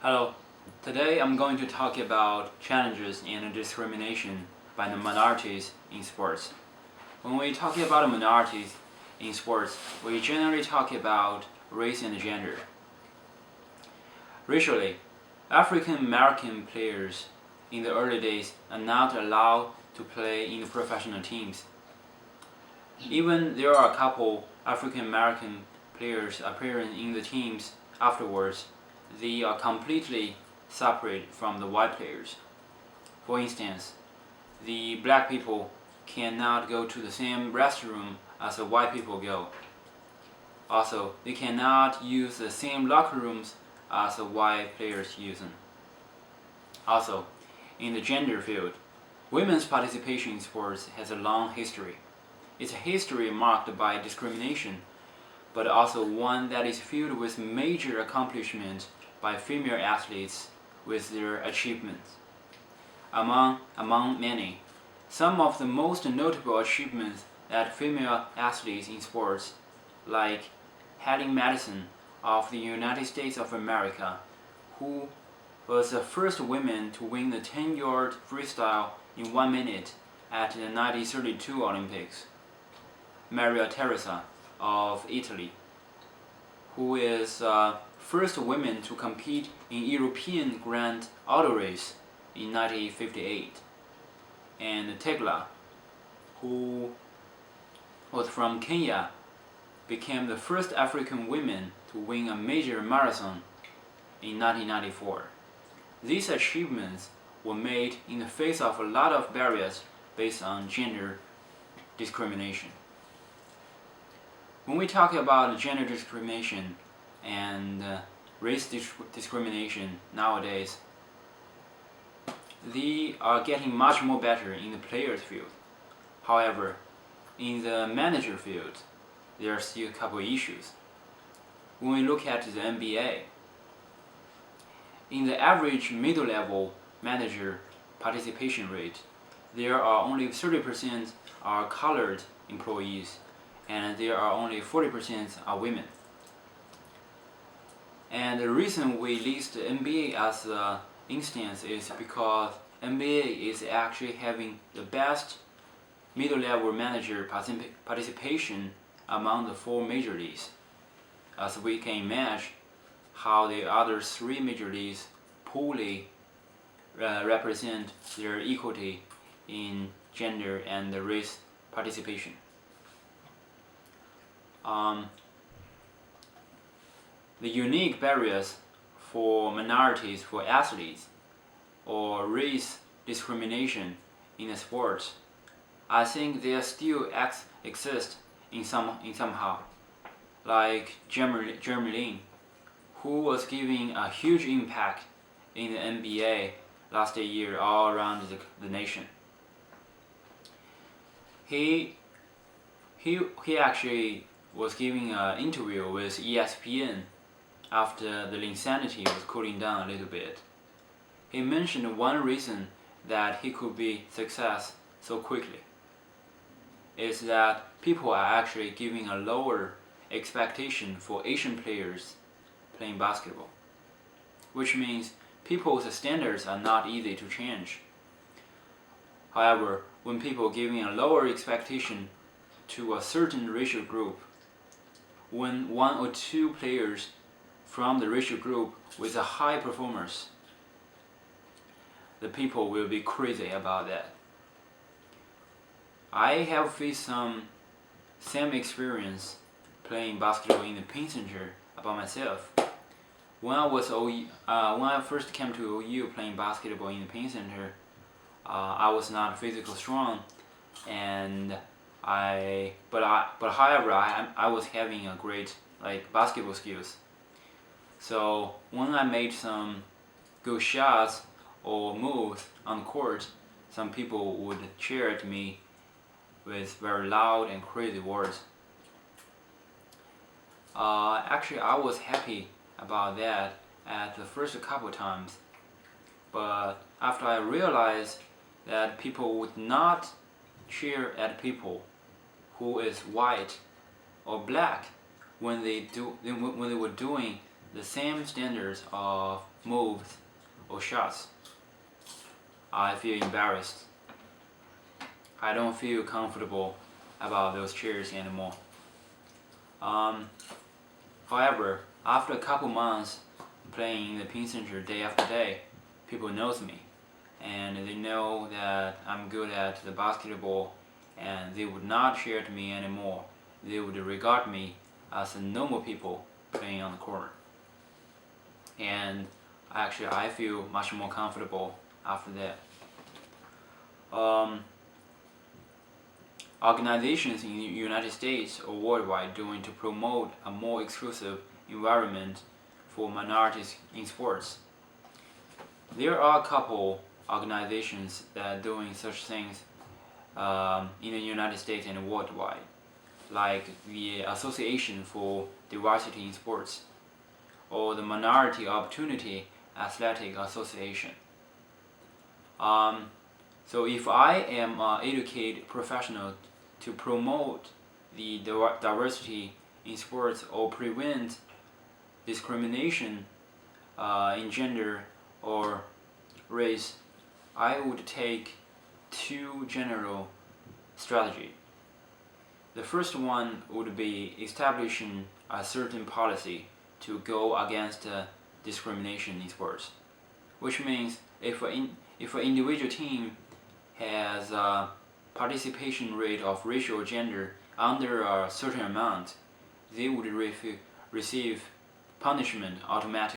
Hello. Today I'm going to talk about challenges and discrimination by the minorities in sports. When we talk about minorities in sports, we generally talk about race and gender. Racially, African American players in the early days are not allowed to play in the professional teams. Even there are a couple African American players appearing in the teams afterwards, they are completely separate from the white players. For instance, the black people cannot go to the same restroom as the white people go. Also, they cannot use the same locker rooms as the white players use them. Also, in the gender field, women's participation in sports has a long history. It's a history marked by discrimination, but also one that is filled with major accomplishments by female athletes with their achievements. Among many, some of the most notable achievements that female athletes in sports, like Helen Madison of the United States of America, who was the first woman to win the 10-yard freestyle in 1 minute at the 1932 Olympics. Maria Teresa of Italy, who is first woman to compete in European Grand Auto Race in 1958, and Tegla, who was from Kenya, became the first African woman to win a major marathon in 1994. These achievements were made in the face of a lot of barriers based on gender discrimination. When we talk about gender discrimination and race discrimination nowadays, they are getting much more better in the players field. However, in the manager field, there are still a couple issues. When we look at the NBA, in the average middle level manager participation rate, there are only 30% are colored employees, and there are only 40% are women. And the reason we list the NBA as an instance is because NBA is actually having the best middle-level manager participation among the 4 major leagues, as we can imagine how the other 3 major leagues poorly represent their equity in gender and race participation. The unique barriers for minorities, for athletes, or race discrimination in the sports, I think they still exist in somehow. Like Jeremy Lin, who was giving a huge impact in the NBA last year all around the nation. He actually was giving an interview with ESPN after the Linsanity was cooling down a little bit. He mentioned one reason that he could be success so quickly is that people are actually giving a lower expectation for Asian players playing basketball, which means people's standards are not easy to change. However, when people giving a lower expectation to a certain racial group, when 1 or 2 players from the racial group with a high performance, the people will be crazy about that. I have faced some same experience playing basketball in the Penn Center about myself. When I first came to OU playing basketball in the Penn Center, I was not physically strong, and however I was having a great basketball skills. So when I made some good shots or moves on the court, some people would cheer at me with very loud and crazy words. Actually, I was happy about that at the first couple times, but after I realized that people would not cheer at people who is white or black when they were doing the same standards of moves or shots, I feel embarrassed. I don't feel comfortable about those cheers anymore. However, after a couple months playing in the pin center day after day, people knows me, and they know that I'm good at the basketball, and they would not cheer to me anymore. They would regard me as a normal people playing on the court. And actually, I feel much more comfortable after that. Organizations in the United States or worldwide doing to promote a more exclusive environment for minorities in sports. There are a couple organizations that are doing such things in the United States and worldwide, like the Association for Diversity in Sports or the Minority Opportunity Athletic Association. So if I am an educated professional to promote the diversity in sports or prevent discrimination in gender or race, I would take two general strategies. The first one would be establishing a certain policy to go against discrimination in sports, which means if an individual team has a participation rate of racial or gender under a certain amount, they would receive punishment automatically.